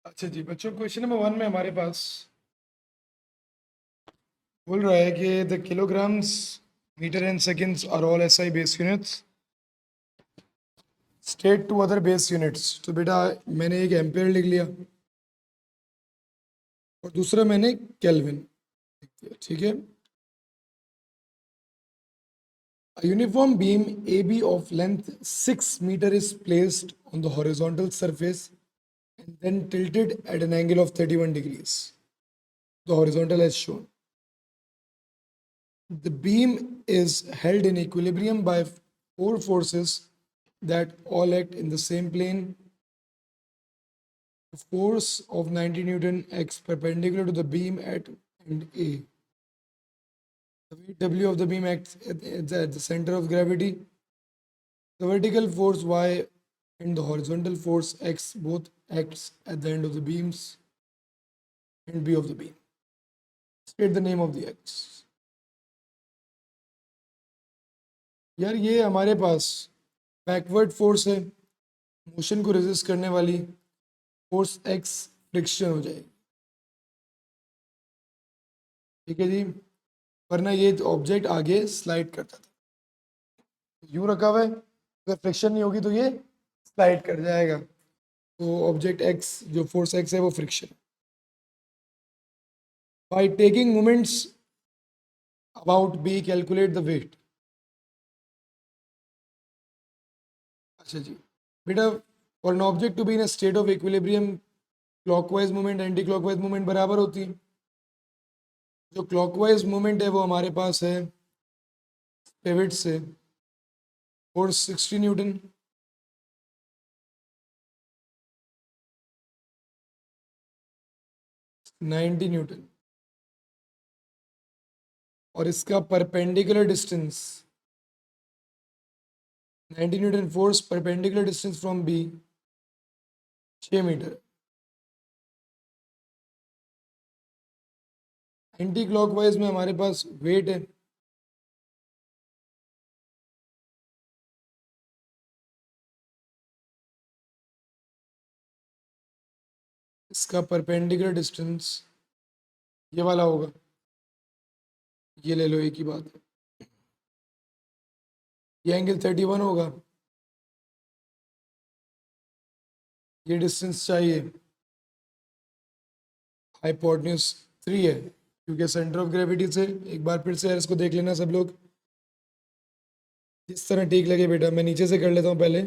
अच्छा जी बच्चों, question number 1 में हमारे पास बोल रहा है कि the kilograms metre and seconds are all SI base units state to other base units. तो बेटा मैंने एक एम्पेयर लिख लिया और दूसरा मैंने केल्विन लिख दिया, ठीक है। A uniform beam AB of length 6 meter is placed on the horizontal surface and then tilted at an angle of 31 degrees. The horizontal as shown. The beam is held in equilibrium by four forces that all act in the same plane. The force of 90 Newton acts perpendicular to the beam at end A. The weight W of the beam acts at the center of gravity. The vertical force Y and the horizontal force X both acts at the end of the beams and B of the beam. State the name of the X. यार ये हमारे पास backward force है, motion को resist करने वाली force x friction हो जाएगी, ठीक है जी। वरना ये ऑब्जेक्ट आगे स्लाइड करता था, यूं रखा हुआ है, अगर फ्रिक्शन नहीं होगी तो ये स्लाइड कर जाएगा। तो ऑब्जेक्ट एक्स जो फोर्स एक्स है वो friction. By taking moments about B calculate the weight. अच्छा जी बेटा, for an object to be in state of equilibrium clockwise movement anti clockwise movement बराबर होती है। जो क्लॉकवाइज मूवमेंट है वो हमारे पास है पिवट से फोर्स 60 न्यूटन, नाइन्टी न्यूटन, और इसका perpendicular distance 90 newton force, perpendicular distance from B 6 metre. Anti clockwise में हमारे पास वेट है, इसका परपेंडिकुलर डिस्टेंस ये वाला होगा, ये ले लो, एक ही बात है। ये एंगल 31 होगा, ये डिस्टेंस चाहिए, हाइपोटेन्यूज 3 है, क्योंकि सेंटर ऑफ ग्रेविटी से एक बार फिर से इसको देख लेना सब लोग, जिस तरह ठीक लगे। बेटा मैं नीचे से कर लेता हूँ पहले।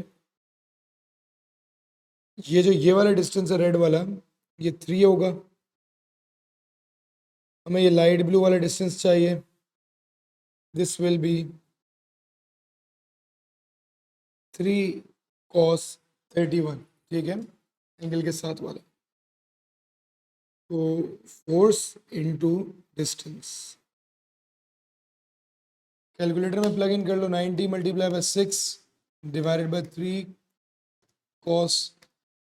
ये जो ये वाला डिस्टेंस है रेड वाला, ये 3 होगा। हमें ये लाइट ब्लू वाला डिस्टेंस चाहिए, दिस विल बी 3 cos 31, ठीक है, एंगल के साथ वाला। तो फोर्स इनटू डिस्टेंस, कैलकुलेटर में प्लग इन कर लो, 90 multiply by 6 divided by 3 cos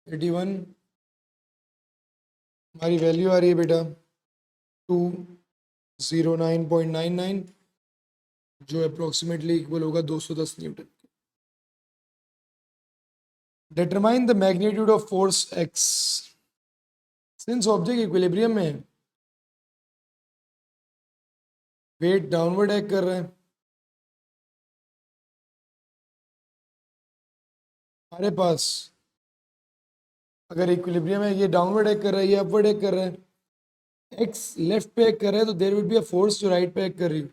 31, हमारी वैल्यू आ रही है बेटा 209.99, जो अप्रोक्सीमेटली इक्वल होगा 210 Newton. Determine the magnitude of force x. Since object equilibrium में है, वेट डाउनवर्ड एक्ट कर रहे हैं, हमारे पास अगर इक्विलिब्रियम है, ये डाउनवर्ड एक्ट कर रहा है, ये अपवर्ड एक्ट कर रहा है, एक्स लेफ्ट पे एक्ट कर रहा है, तो there will be a force जो राइट पे एक्ट कर रही है।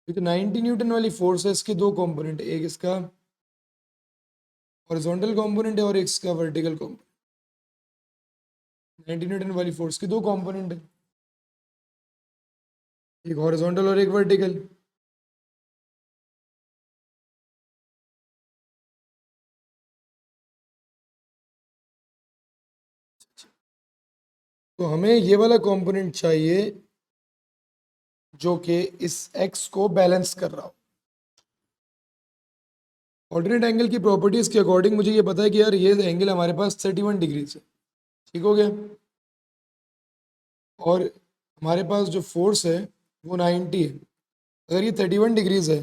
ये तो 90 न्यूटन वाली फोर्स है, इसके दो कंपोनेंट, एक इसका हॉरिजॉन्टल कंपोनेंट है और एक इसका वर्टिकल कंपोनेंट। 90 न्यूटन वाली फोर्स के दो कंपोनेंट है, एक हॉरिजॉन्टल और एक वर्टिकल। तो हमें ये वाला कंपोनेंट चाहिए जो कि इस एक्स को बैलेंस कर रहा हो। ऑर्डिनेट एंगल की प्रॉपर्टीज के अकॉर्डिंग मुझे ये पता है कि यार ये एंगल हमारे पास 31 डिग्री है, ठीक हो गया। और हमारे पास जो फोर्स है वो 90 है, अगर ये 31 डिग्रीज है,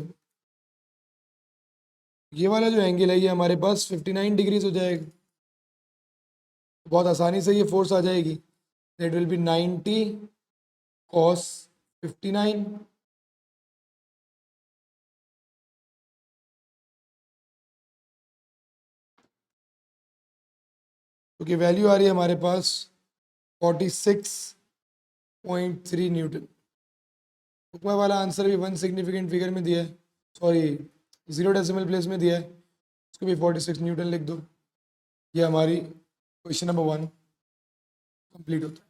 ये वाला जो एंगल है ये हमारे पास 59 डिग्रीज हो जाएगा। बहुत आसानी से ये फोर्स आ जाएगी, दैट विल बी 90 cos 59 क्योंकि वैल्यू आ रही है हमारे पास 46.3 न्यूटन। ऊपर वाला आंसर भी वन सिग्निफिकेंट फिगर में दिया है, सॉरी 0 डेसिमल प्लेस में दिया है, इसको भी 46 न्यूटन लिख दो। ये हमारी क्वेश्चन नंबर 1 कंप्लीट होता है।